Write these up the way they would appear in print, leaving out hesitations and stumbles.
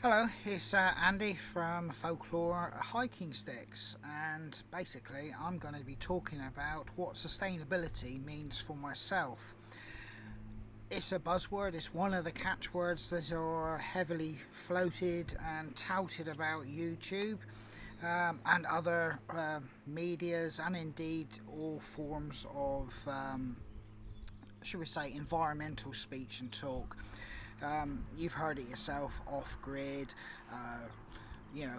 Hello, it's Andy from Folklore Hiking Sticks, and basically I'm going to be talking about what sustainability means for myself. It's a buzzword, it's one of the catchwords that are heavily floated and touted about YouTube and other medias, and indeed all forms of should we say environmental speech and talk. You've heard it yourself: off-grid,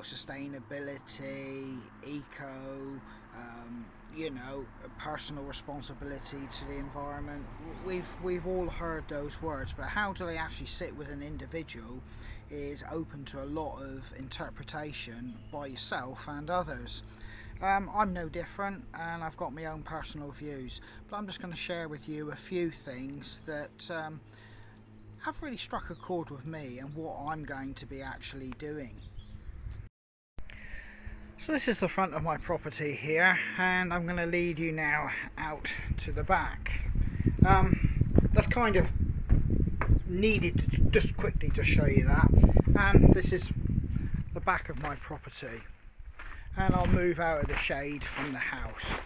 sustainability, eco, personal responsibility to the environment. We've all heard those words, but how do they actually sit with an individual is open to a lot of interpretation by yourself and others. I'm no different, and I've got my own personal views, but I'm just going to share with you a few things that have really struck a chord with me and what I'm going to be actually doing. So this is the front of my property here, and I'm going to lead you now out to the back. That's kind of needed to just quickly to show you that, and this is the back of my property, and I'll move out of the shade from the house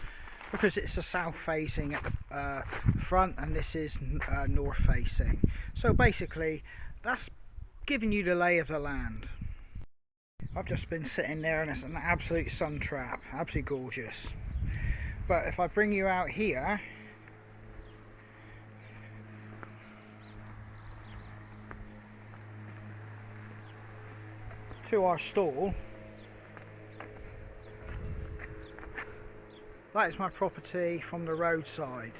because it's a south facing at the front, and this is north facing. So basically that's giving you the lay of the land. I've just been sitting there and it's an absolute sun trap, absolutely gorgeous. But if I bring you out here, to our stall, that is my property from the roadside.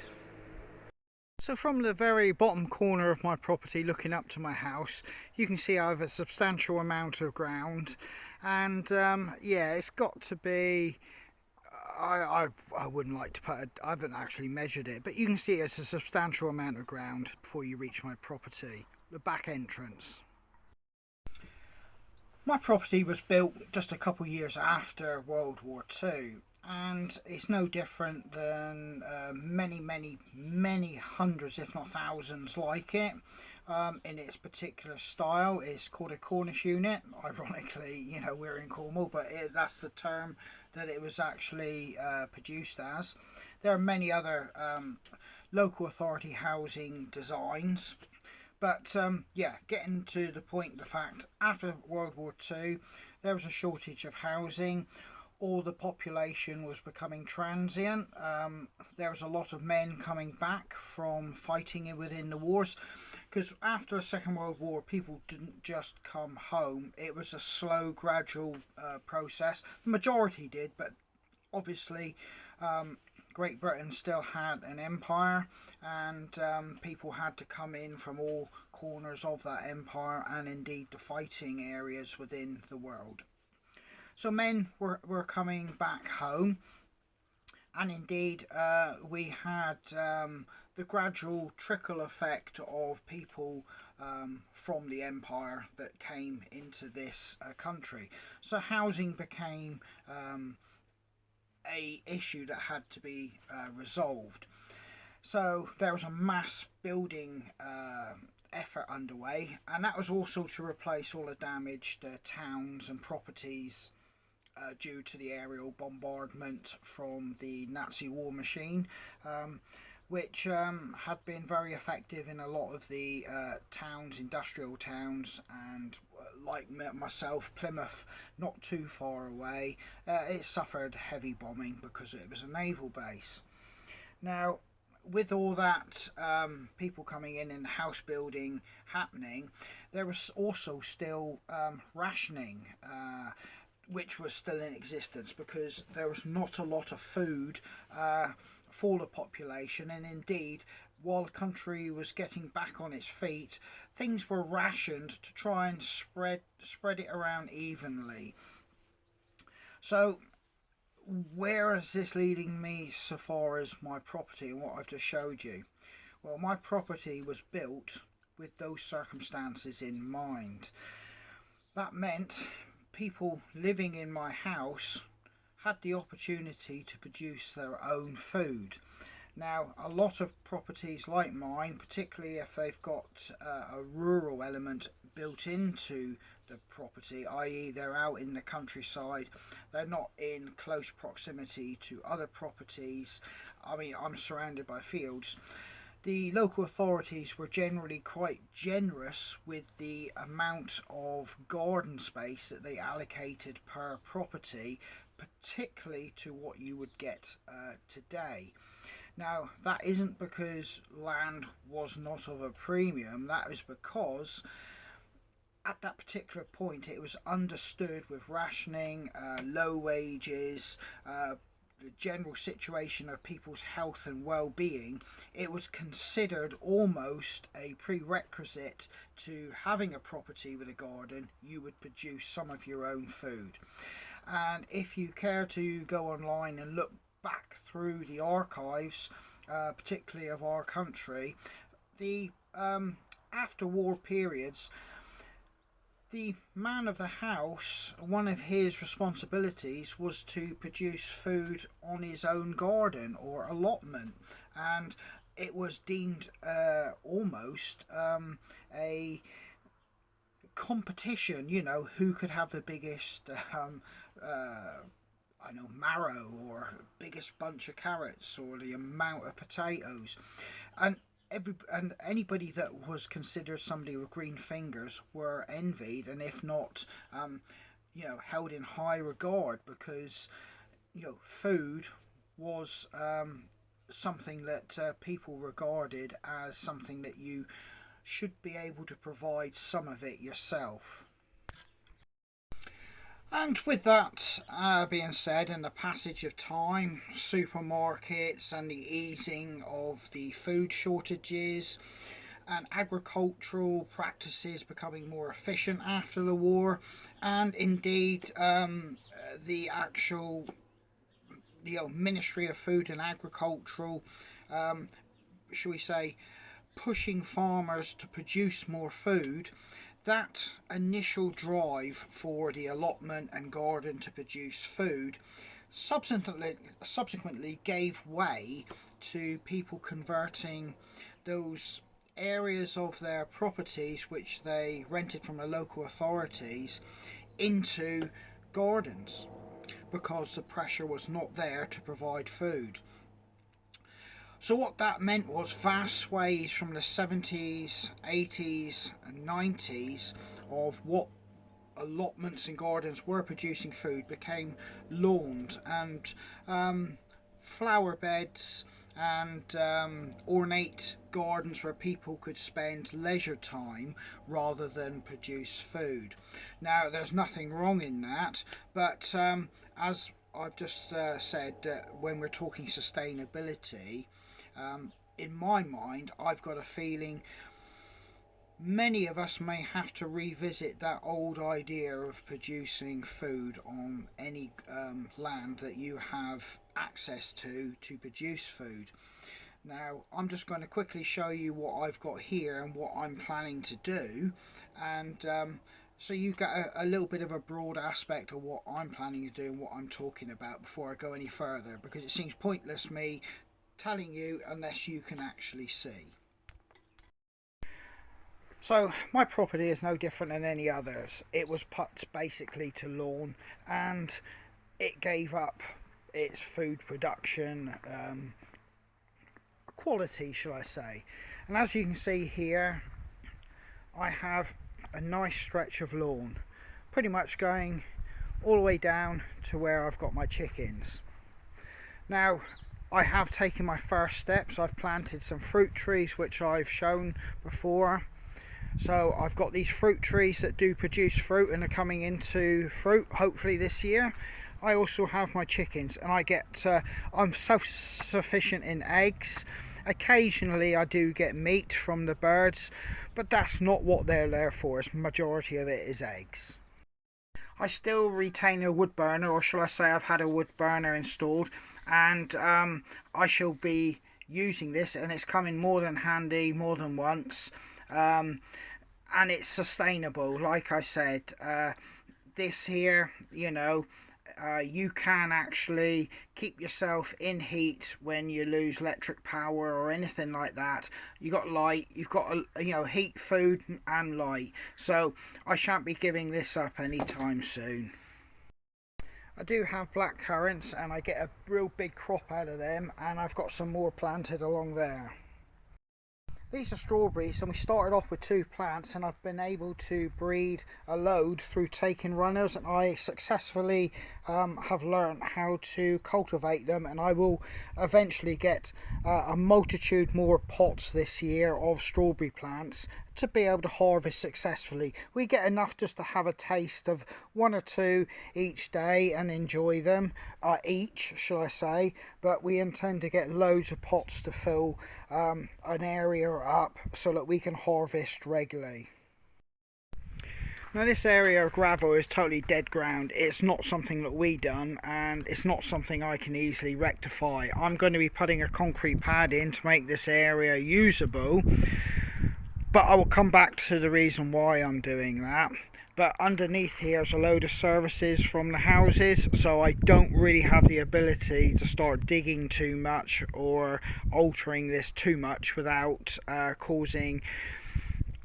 So from the very bottom corner of my property looking up to my house, you can see I have a substantial amount of ground, and it's got to be, I wouldn't like to put I haven't actually measured it, but you can see it's a substantial amount of ground before you reach my property, the back entrance. My property was built just a couple of years after World War II, and it's no different than many hundreds, if not thousands, like it in its particular style. It's called a Cornish unit. Ironically, we're in Cornwall, but that's the term that it was actually produced as. There are many other local authority housing designs. But getting to the point, the fact, after World War II, there was a shortage of housing. All the population was becoming transient. There was a lot of men coming back from fighting within the wars, because after the Second World War, people didn't just come home. It was a slow, gradual process. The majority did, but obviously Great Britain still had an empire, and people had to come in from all corners of that empire, and indeed the fighting areas within the world. So men were coming back home, and indeed we had the gradual trickle effect of people from the empire that came into this country. So housing became a issue that had to be resolved. So there was a mass building effort underway, and that was also to replace all the damaged towns and properties due to the aerial bombardment from the Nazi war machine, which had been very effective in a lot of the towns, industrial towns, and like myself, Plymouth, not too far away, it suffered heavy bombing because it was a naval base. Now, with all that people coming in and house building happening, there was also still rationing, which was still in existence, because there was not a lot of food for the population, and indeed while the country was getting back on its feet, things were rationed to try and spread it around evenly. So where is this leading me so far as my property and what I've just showed you? Well, my property was built with those circumstances in mind. That meant people living in my house had the opportunity to produce their own food. Now, a lot of properties like mine, particularly if they've got a rural element built into the property, i.e. they're out in the countryside, they're not in close proximity to other properties. I mean, I'm surrounded by fields. The local authorities were generally quite generous with the amount of garden space that they allocated per property, particularly to what you would get today. Now, that isn't because land was not of a premium, that is because at that particular point it was understood with rationing, low wages, the general situation of people's health and well-being, it was considered almost a prerequisite to having a property with a garden. You would produce some of your own food. And if you care to go online and look back through the archives, particularly of our country, the after war periods, the man of the house, one of his responsibilities was to produce food on his own garden or allotment, and it was deemed almost a competition, you know, who could have the biggest I know, marrow, or biggest bunch of carrots, or the amount of potatoes. And anybody that was considered somebody with green fingers were envied, and if not, you know, held in high regard, because, you know, food was something that people regarded as something that you should be able to provide some of it yourself. And with that being said, in the passage of time, supermarkets and the easing of the food shortages and agricultural practices becoming more efficient after the war, and indeed the actual Ministry of Food and Agricultural, shall we say, pushing farmers to produce more food, that initial drive for the allotment and garden to produce food subsequently gave way to people converting those areas of their properties which they rented from the local authorities into gardens, because the pressure was not there to provide food. So what that meant was vast swathes from the 70s, 80s and 90s of what allotments and gardens were producing food became lawned, and flower beds and ornate gardens where people could spend leisure time rather than produce food. Now, there's nothing wrong in that, but as I've just said, when we're talking sustainability, in my mind, I've got a feeling many of us may have to revisit that old idea of producing food on any land that you have access to produce food. Now, I'm just going to quickly show you what I've got here and what I'm planning to do, and so you get a little bit of a broad aspect of what I'm planning to do and what I'm talking about before I go any further, because it seems pointless me telling you unless you can actually see. So my property is no different than any others. It was put basically to lawn, and it gave up its food production quality, shall I say. And as you can see here, I have a nice stretch of lawn, pretty much going all the way down to where I've got my chickens. Now, I have taken my first steps. I've planted some fruit trees, which I've shown before. So I've got these fruit trees that do produce fruit and are coming into fruit hopefully this year. I also have my chickens, and I'm self-sufficient in eggs. Occasionally I do get meat from the birds, but that's not what they're there for. The majority of it is eggs. I still retain a wood burner, or shall I say I've had a wood burner installed, and I shall be using this, and it's come in more than handy more than once, and it's sustainable. Like I said, this here, you know, you can actually keep yourself in heat when you lose electric power or anything like that. You got light, you've got heat, food and light, so I shan't be giving this up anytime soon. I do have black currants and I get a real big crop out of them, and I've got some more planted along there. These are strawberries, and we started off with 2 plants, and I've been able to breed a load through taking runners, and I successfully have learned how to cultivate them, and I will eventually get a multitude more pots this year of strawberry plants to be able to harvest successfully. We get enough just to have a taste of 1 or 2 each day and enjoy them, each shall I say, but we intend to get loads of pots to fill an area up so that we can harvest regularly. Now this area of gravel is totally dead ground. It's not something that we done, and it's not something I can easily rectify. I'm going to be putting a concrete pad in to make this area usable, but I will come back to the reason why I'm doing that. But underneath here is a load of services from the houses, so I don't really have the ability to start digging too much or altering this too much without causing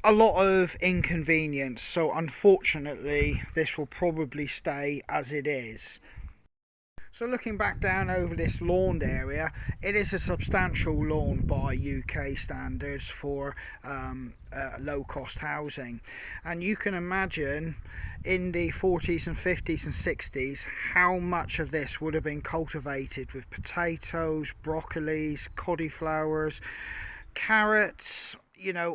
a lot of inconvenience. So unfortunately this will probably stay as it is. So looking back down over this lawned area, it is a substantial lawn by UK standards for low cost housing, and you can imagine in the 40s and 50s and 60s how much of this would have been cultivated with potatoes, broccolis, cauliflowers, carrots,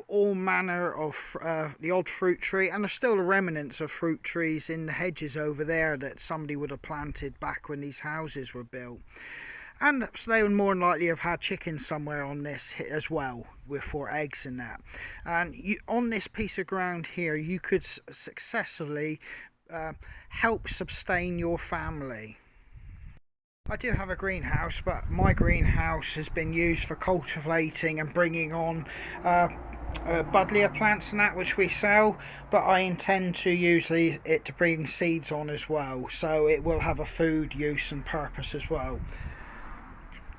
all manner of the odd fruit tree, and there's still the remnants of fruit trees in the hedges over there that somebody would have planted back when these houses were built. And so they would more than likely have had chickens somewhere on this as well, for eggs and that. And on this piece of ground here, you could successfully help sustain your family. I do have a greenhouse, but my greenhouse has been used for cultivating and bringing on buddleia plants and that, which we sell, but I intend to use it to bring seeds on as well, so it will have a food use and purpose as well.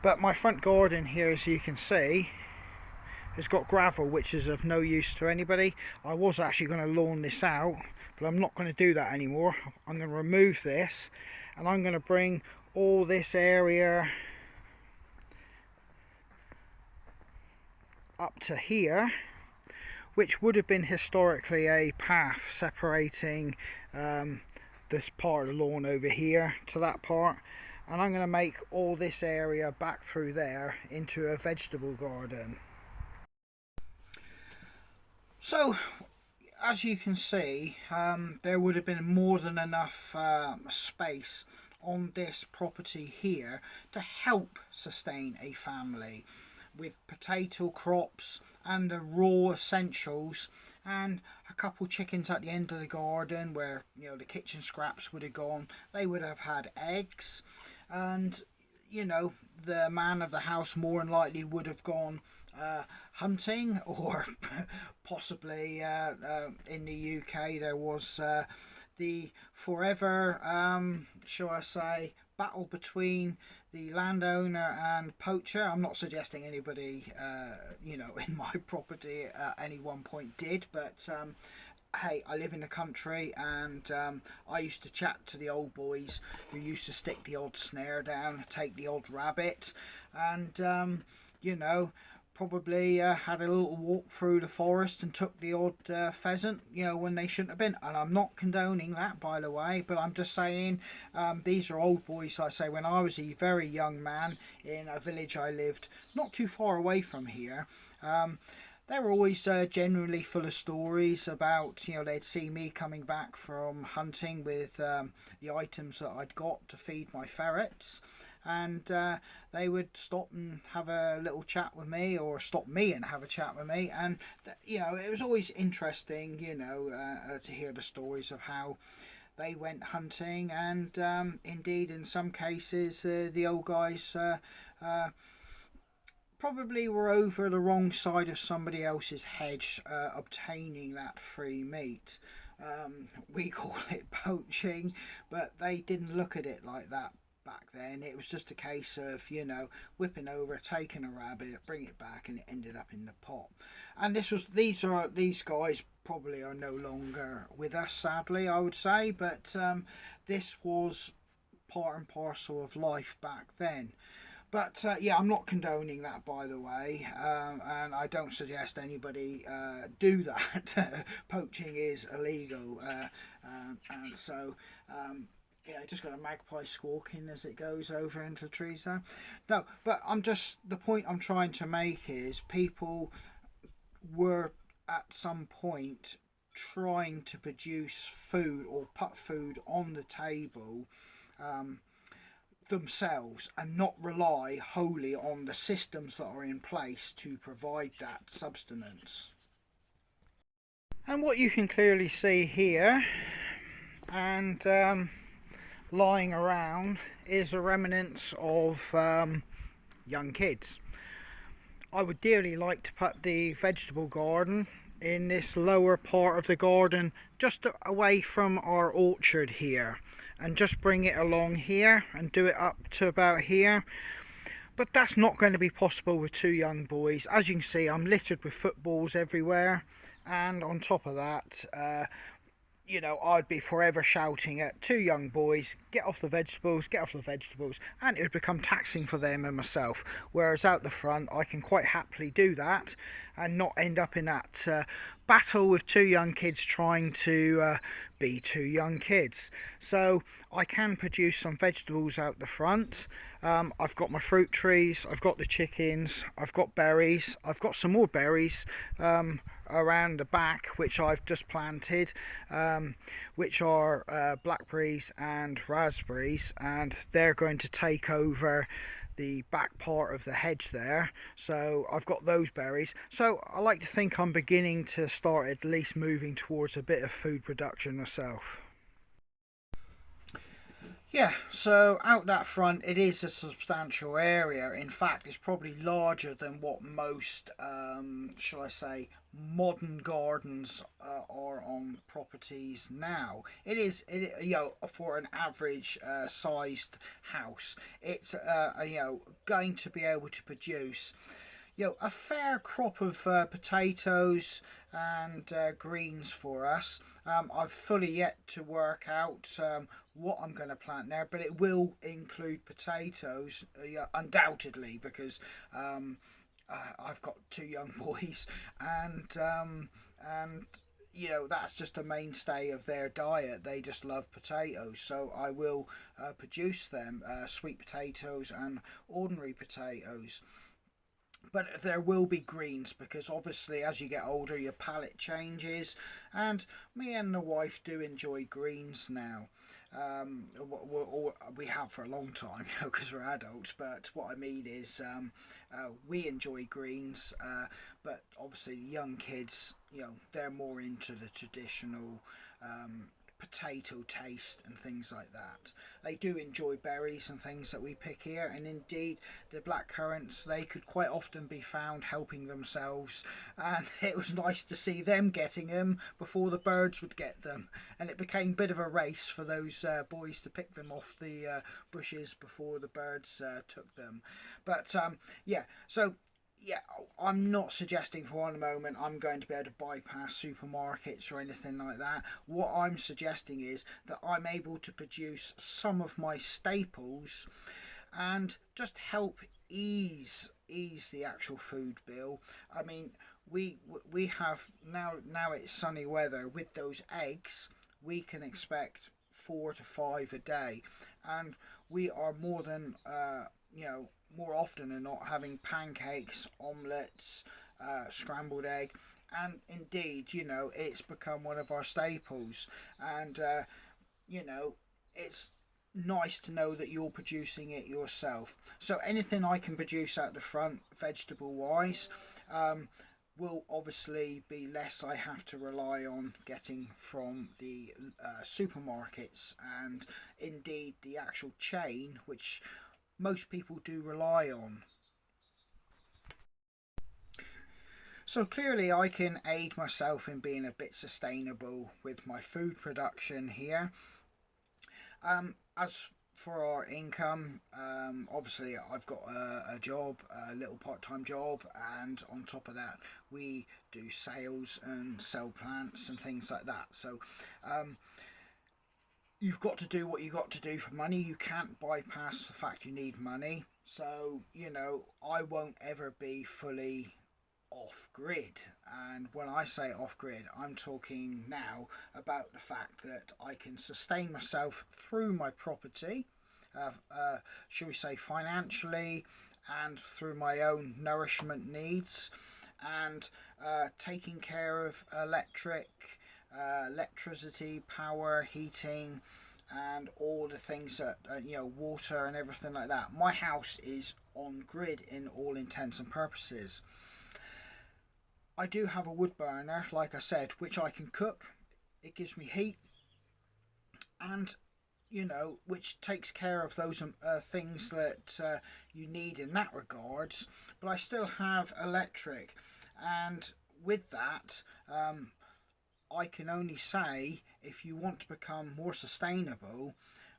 But my front garden here, as you can see, has got gravel, which is of no use to anybody. I was actually going to lawn this out, but I'm not going to do that anymore. I'm going to remove this, and I'm going to bring all this area up to here, which would have been historically a path separating this part of the lawn over here to that part, and I'm going to make all this area back through there into a vegetable garden. So as you can see, there would have been more than enough space on this property here to help sustain a family with potato crops and the raw essentials, and a couple chickens at the end of the garden where the kitchen scraps would have gone. They would have had eggs, and the man of the house more than likely would have gone hunting, or possibly in the UK there was the forever, shall I say, battle between the landowner and poacher. I'm not suggesting anybody, in my property at any one point did, but hey, I live in the country, and I used to chat to the old boys who used to stick the odd snare down, take the odd rabbit, and probably had a little walk through the forest and took the odd pheasant, when they shouldn't have been. And I'm not condoning that, by the way, but I'm just saying these are old boys. Like I say, when I was a very young man in a village I lived not too far away from here, they were always generally full of stories about, they'd see me coming back from hunting with the items that I'd got to feed my ferrets, and they would stop and have a little chat with me, or stop me and have a chat with me, and it was always interesting, to hear the stories of how they went hunting, and indeed in some cases the old guys probably were over the wrong side of somebody else's hedge obtaining that free meat. We call it poaching, but they didn't look at it like that back then. It was just a case of, you know, whipping over, taking a rabbit, bring it back, and it ended up in the pot. And these guys probably are no longer with us, sadly, I would say, but this was part and parcel of life back then. But yeah, I'm not condoning that, by the way, and I don't suggest anybody do that. Poaching is illegal, and so yeah, I just got a magpie squawking as it goes over into the trees there. No, but the point I'm trying to make is people were at some point trying to produce food or put food on the table themselves and not rely wholly on the systems that are in place to provide that subsistence. And what you can clearly see here and lying around is the remnants of young kids. I would dearly like to put the vegetable garden in this lower part of the garden just away from our orchard here, and just bring it along here and do it up to about here. But that's not going to be possible with two young boys. As you can see, I'm littered with footballs everywhere, and on top of that, you know, I'd be forever shouting at two young boys, get off the vegetables, get off the vegetables, and it would become taxing for them and myself. Whereas out the front, I can quite happily do that and not end up in that battle with two young kids trying to be two young kids. So I can produce some vegetables out the front. I've got my fruit trees, I've got the chickens, I've got berries, I've got some more berries around the back which I've just planted, which are blackberries and raspberries, and they're going to take over the back part of the hedge there. So I've got those berries, so I like to think I'm beginning to start at least moving towards a bit of food production myself. Yeah, so out that front, it is a substantial area. In fact, it's probably larger than what most, shall I say, modern gardens are on properties now. You know, for an average sized house, it's you know, going to be able to produce, you know, a fair crop of potatoes and greens for us. I've fully yet to work out what I'm going to plant there, but it will include potatoes, undoubtedly, because I've got two young boys, and you know, that's just a mainstay of their diet. They just love potatoes, so I will produce them, sweet potatoes and ordinary potatoes. But there will be greens, because obviously as you get older your palate changes, and me and the wife do enjoy greens now. We have for a long time, you know, because we're adults, but what I mean is we enjoy greens, but obviously young kids, you know, they're more into the traditional potato taste and things like that. They do enjoy berries and things that we pick here, and indeed the black currants, they could quite often be found helping themselves, and it was nice to see them getting them before the birds would get them, and it became a bit of a race for those boys to pick them off the bushes before the birds took them. But yeah, so yeah, I'm not suggesting for one moment I'm going to be able to bypass supermarkets or anything like that. What I'm suggesting is that I'm able to produce some of my staples and just help ease the actual food bill. I mean, we have now it's sunny weather. With those eggs, we can expect 4 to 5 a day, and we are more than you know, more often than not having pancakes, omelettes, scrambled egg, and indeed, you know, it's become one of our staples. And you know, it's nice to know that you're producing it yourself. So anything I can produce out the front, vegetable wise, will obviously be less I have to rely on getting from the supermarkets, and indeed the actual chain, which most people do rely on. So clearly I can aid myself in being a bit sustainable with my food production here. As for our income, obviously I've got a job, a little part-time job, and on top of that we do sales and sell plants and things like that. So you've got to do what you got to do for money. You can't bypass the fact you need money. So, I won't ever be fully off grid. And when I say off grid, I'm talking now about the fact that I can sustain myself through my property, shall we say financially, and through my own nourishment needs, and taking care of electricity, power, heating, and all the things that water and everything like that. My house is on grid in all intents and purposes. I do have a wood burner, like I said, which I can cook. It gives me heat, and which takes care of those things that you need in that regards. But I still have electric, and with that, I can only say, if you want to become more sustainable,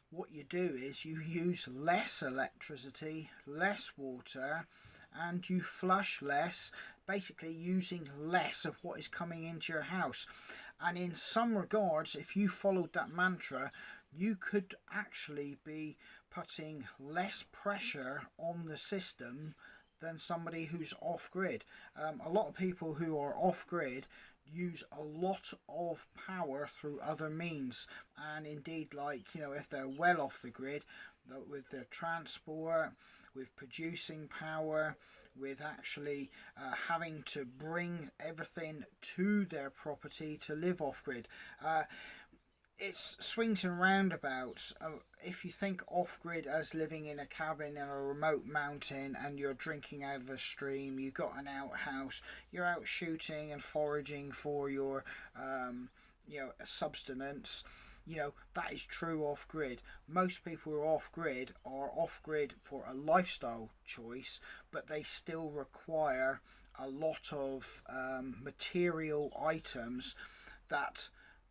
what you do is you use less electricity, less water, and you flush less, basically using less of what is coming into your house. And in some regards, if you followed that mantra, you could actually be putting less pressure on the system than somebody who's off grid. A lot of people who are off grid use a lot of power through other means, and indeed, if they're well off the grid, with their transport, with producing power, with actually having to bring everything to their property to live off grid. It's swings and roundabouts. If you think off grid as living in a cabin in a remote mountain and you're drinking out of a stream, you've got an outhouse, you're out shooting and foraging for your subsistence, that is true off grid. Most people who are off grid for a lifestyle choice, but they still require a lot of material items that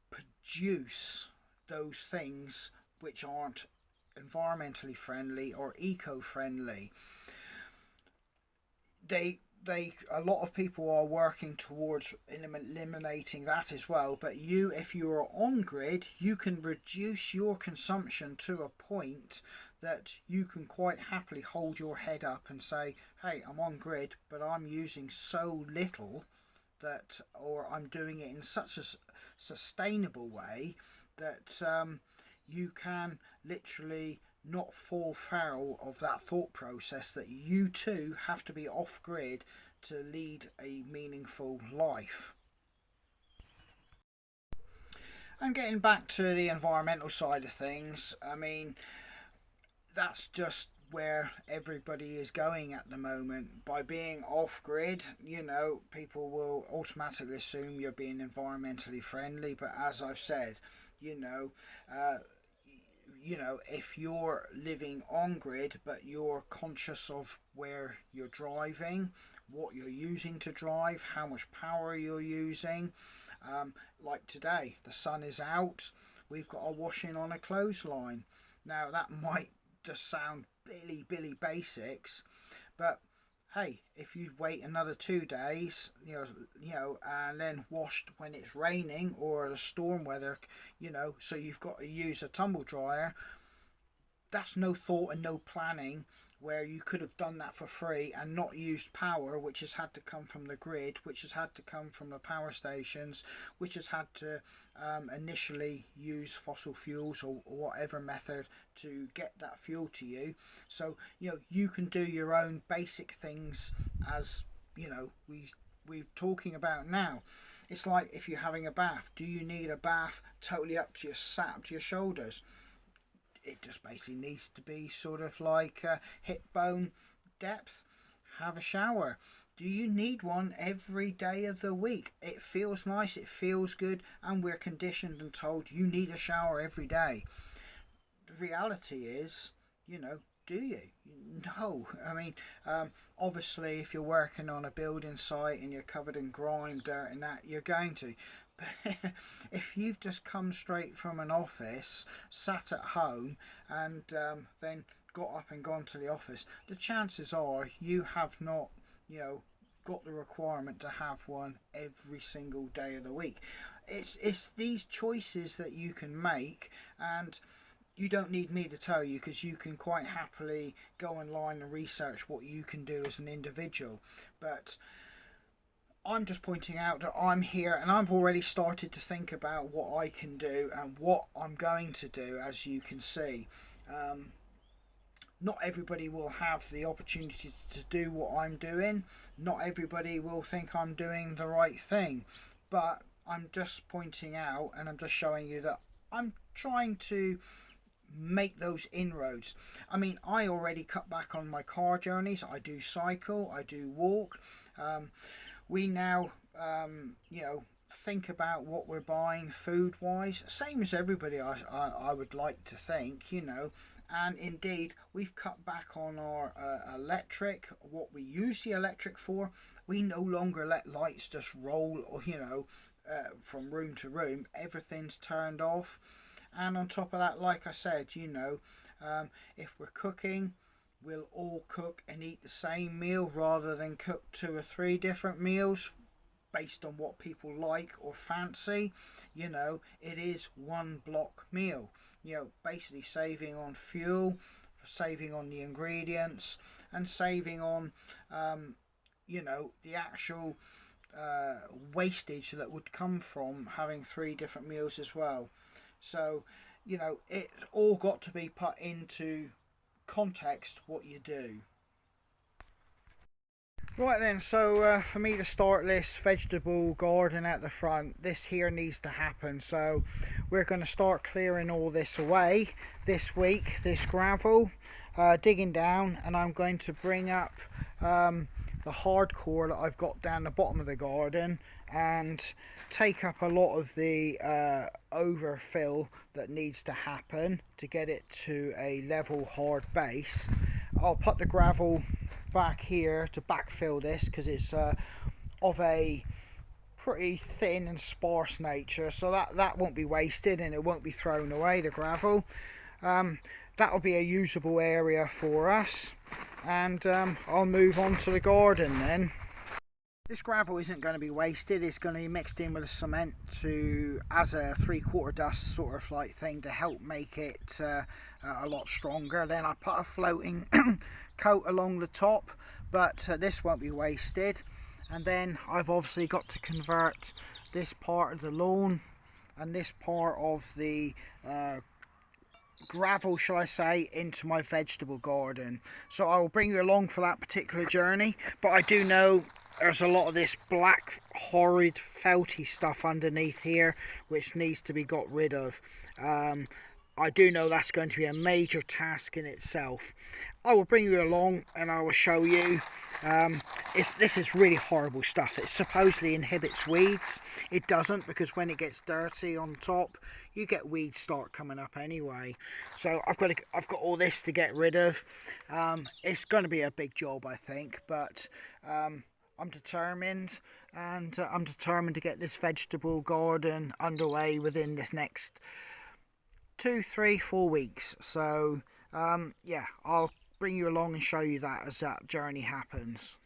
produce those things which aren't environmentally friendly or eco-friendly. A lot of people are working towards eliminating that as well, but if you are on grid, you can reduce your consumption to a point that you can quite happily hold your head up and say, hey, I'm on grid, but I'm using so little that, or I'm doing it in such a sustainable way that you can literally not fall foul of that thought process that you too have to be off grid to lead a meaningful life. And getting back to the environmental side of things, I mean, that's just where everybody is going at the moment. By being off grid, people will automatically assume you're being environmentally friendly, but as I've said, if you're living on grid but you're conscious of where you're driving, what you're using to drive, how much power you're using, like today, the sun is out, we've got a washing on a clothesline. Now that might just sound Billy basics, but hey, if you wait another 2 days, and then washed when it's raining or the storm weather, so you've got to use a tumble dryer, that's no thought and no planning, where you could have done that for free and not used power, which has had to come from the grid, which has had to come from the power stations, which has had to initially use fossil fuels or whatever method to get that fuel to you. So you can do your own basic things, as we're talking about now. It's like if you're having a bath, do you need a bath totally up to your shoulders? It just basically needs to be sort of like hip bone depth. Have a shower. Do you need one every day of the week? It feels nice, it feels good, and we're conditioned and told you need a shower every day. The reality is, do you? No. I mean, obviously if you're working on a building site and you're covered in grime, dirt and that, you're going to. But if you've just come straight from an office, sat at home, and then got up and gone to the office, the chances are you have not, got the requirement to have one every single day of the week. It's these choices that you can make, and you don't need me to tell you, because you can quite happily go online and research what you can do as an individual. But I'm just pointing out that I'm here and I've already started to think about what I can do and what I'm going to do, as you can see. Not everybody will have the opportunity to do what I'm doing. Not everybody will think I'm doing the right thing. But I'm just pointing out, and I'm just showing you that I'm trying to make those inroads. I mean, I already cut back on my car journeys. I do cycle, I do walk. We now think about what we're buying food wise, same as everybody. I would like to think, and indeed we've cut back on our electric, what we use the electric for. We no longer let lights just roll, or from room to room. Everything's turned off. And on top of that, like I said, if we're cooking, we'll all cook and eat the same meal rather than cook 2 or 3 different meals based on what people like or fancy. It is one block meal. Basically saving on fuel, saving on the ingredients, and saving on, the actual wastage that would come from having 3 different meals as well. So, it's all got to be put into context what you do. Right then, so for me to start this vegetable garden at the front, this here needs to happen. So we're going to start clearing all this away this week, this gravel, digging down, and I'm going to bring up the hardcore that I've got down the bottom of the garden and take up a lot of the overfill that needs to happen to get it to a level hard base. I'll put the gravel back here to backfill this, because it's of a pretty thin and sparse nature, so that won't be wasted and it won't be thrown away, the gravel. That'll be a usable area for us, and I'll move on to the garden then. This gravel isn't going to be wasted. It's going to be mixed in with the cement as a 3/4 dust sort of like thing to help make it a lot stronger. Then I put a floating coat along the top, but this won't be wasted. And then I've obviously got to convert this part of the lawn and this part of the gravel, shall I say, into my vegetable garden. So I will bring you along for that particular journey, but I do know there's a lot of this black horrid felty stuff underneath here which needs to be got rid of. I do know that's going to be a major task in itself. I will bring you along and I will show you. This is really horrible stuff. It supposedly inhibits weeds. It doesn't, because when it gets dirty on top, you get weeds start coming up anyway. So I've got all this to get rid of. It's going to be a big job, I think, but I'm determined, and I'm determined to get this vegetable garden underway within this next 2, 3, 4 weeks. So yeah, I'll bring you along and show you that as that journey happens.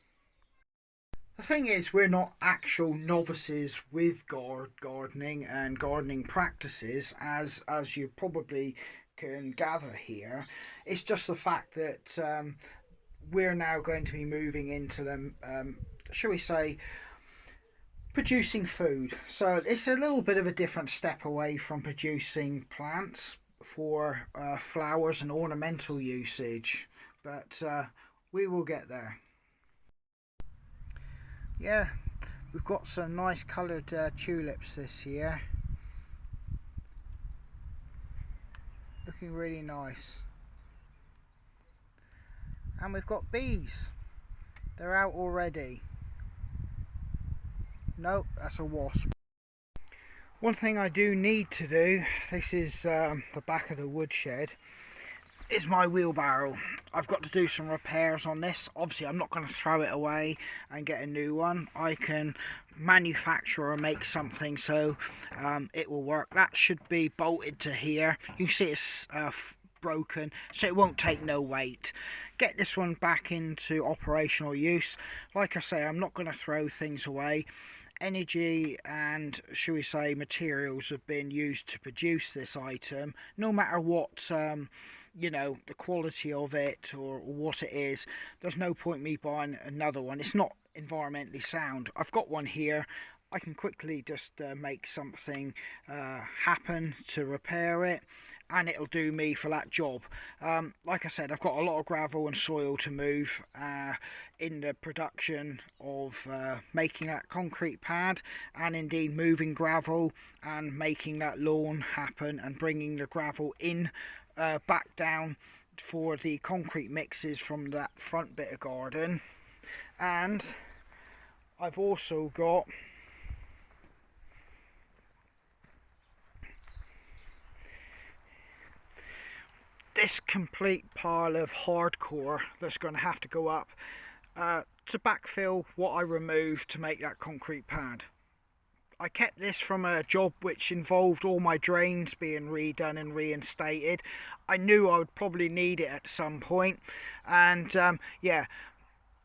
The thing is, we're not actual novices with gardening and gardening practices, as you probably can gather here. It's just the fact that we're now going to be moving into them, shall we say, producing food. So it's a little bit of a different step away from producing plants for flowers and ornamental usage, but we will get there. Yeah, we've got some nice coloured tulips this year, looking really nice. And we've got bees, they're out already. Nope, that's a wasp. One thing I do need to do, this is the back of the woodshed. is my wheelbarrow. I've got to do some repairs on this. Obviously I'm not going to throw it away and get a new one. I can manufacture or make something so it will work. That should be bolted to here. You can see it's broken, so it won't take no weight. Get this one back into operational use. Like I say, I'm not going to throw things away. Energy and, shall we say, materials have been used to produce this item. No matter what you know, the quality of it or what it is, there's no point me buying another one. It's not environmentally sound. I've got one here. I can quickly just make something happen to repair it, and it'll do me for that job. Like I said, I've got a lot of gravel and soil to move in the production of making that concrete pad, and indeed moving gravel and making that lawn happen and bringing the gravel in back down for the concrete mixes from that front bit of garden. And I've also got this complete pile of hardcore that's going to have to go up to backfill what I removed to make that concrete pad. I kept this from a job which involved all my drains being redone and reinstated. I knew I would probably need it at some point, and yeah,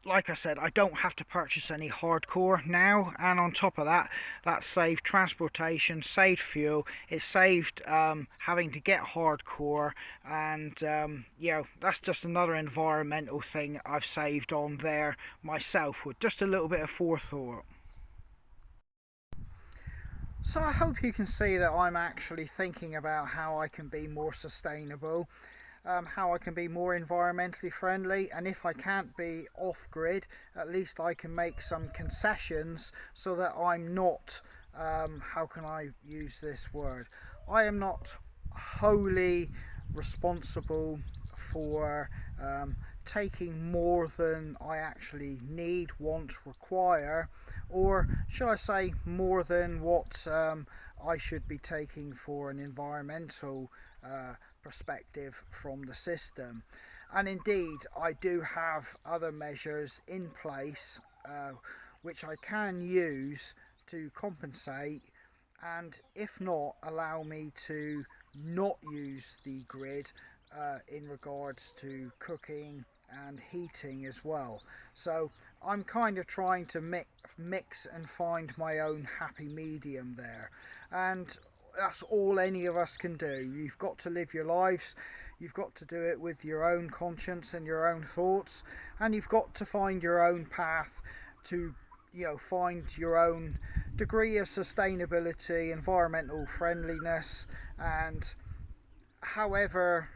like I said, I don't have to purchase any hardcore now, and on top of that, that saved transportation, saved fuel, it saved having to get hardcore, and you know, that's just another environmental thing I've saved on there myself with just a little bit of forethought. So I hope you can see that I'm actually thinking about how I can be more sustainable, how I can be more environmentally friendly, and if I can't be off-grid, at least I can make some concessions so that I'm not, how can I use this word? I am not wholly responsible for taking more than I actually need, want, require, or should I say more than what I should be taking for an environmental perspective from the system. And indeed, I do have other measures in place which I can use to compensate, and if not, allow me to not use the grid in regards to cooking and heating as well. So I'm kind of trying to mix and find my own happy medium there, and that's all any of us can do. You've got to live your lives, you've got to do it with your own conscience and your own thoughts, and you've got to find your own path to, you know, find your own degree of sustainability, environmental friendliness, and however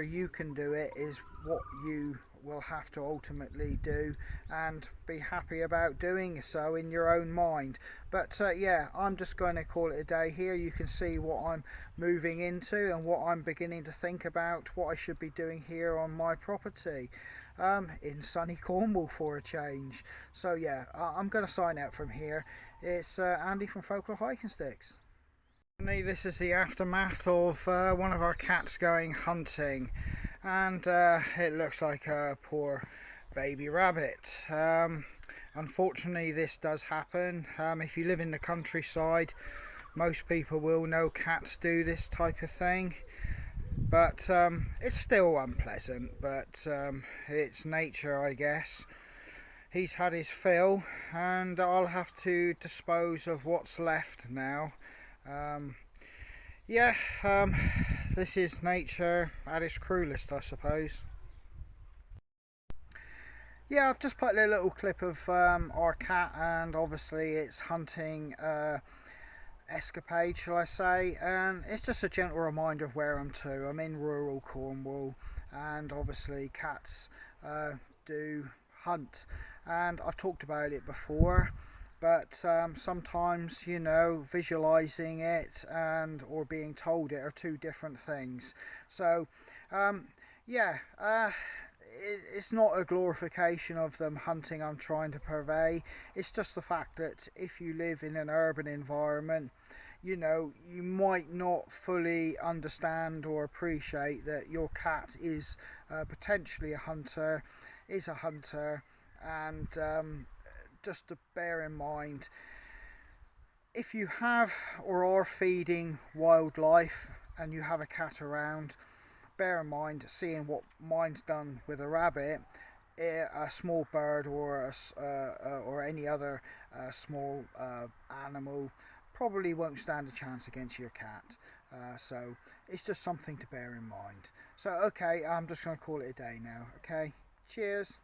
you can do it is what you will have to ultimately do, and be happy about doing so in your own mind. But yeah, I'm just going to call it a day here. You can see what I'm moving into and what I'm beginning to think about what I should be doing here on my property in sunny Cornwall for a change. So yeah, I'm going to sign out from here. It's Andy from Folklore Hiking Sticks. This is the aftermath of one of our cats going hunting, and it looks like a poor baby rabbit. Unfortunately, this does happen. If you live in the countryside, most people will know cats do this type of thing, but it's still unpleasant, but it's nature, I guess. He's had his fill, and I'll have to dispose of what's left now. Yeah, this is nature at its cruelest, I suppose. Yeah, I've just put a little clip of our cat, and obviously it's hunting escapade, shall I say, and it's just a gentle reminder of where I'm to. I'm in rural Cornwall, and obviously cats do hunt, and I've talked about it before, but sometimes, you know, visualizing it and or being told it are two different things. So yeah, it's not a glorification of them hunting I'm trying to purvey. It's just the fact that if you live in an urban environment, you know, you might not fully understand or appreciate that your cat is potentially a hunter, and just to bear in mind, if you have or are feeding wildlife and you have a cat around, bear in mind, seeing what mine's done with a rabbit, a small bird or or any other small animal probably won't stand a chance against your cat. So it's just something to bear in mind. So okay, I'm just going to call it a day now. Okay, cheers.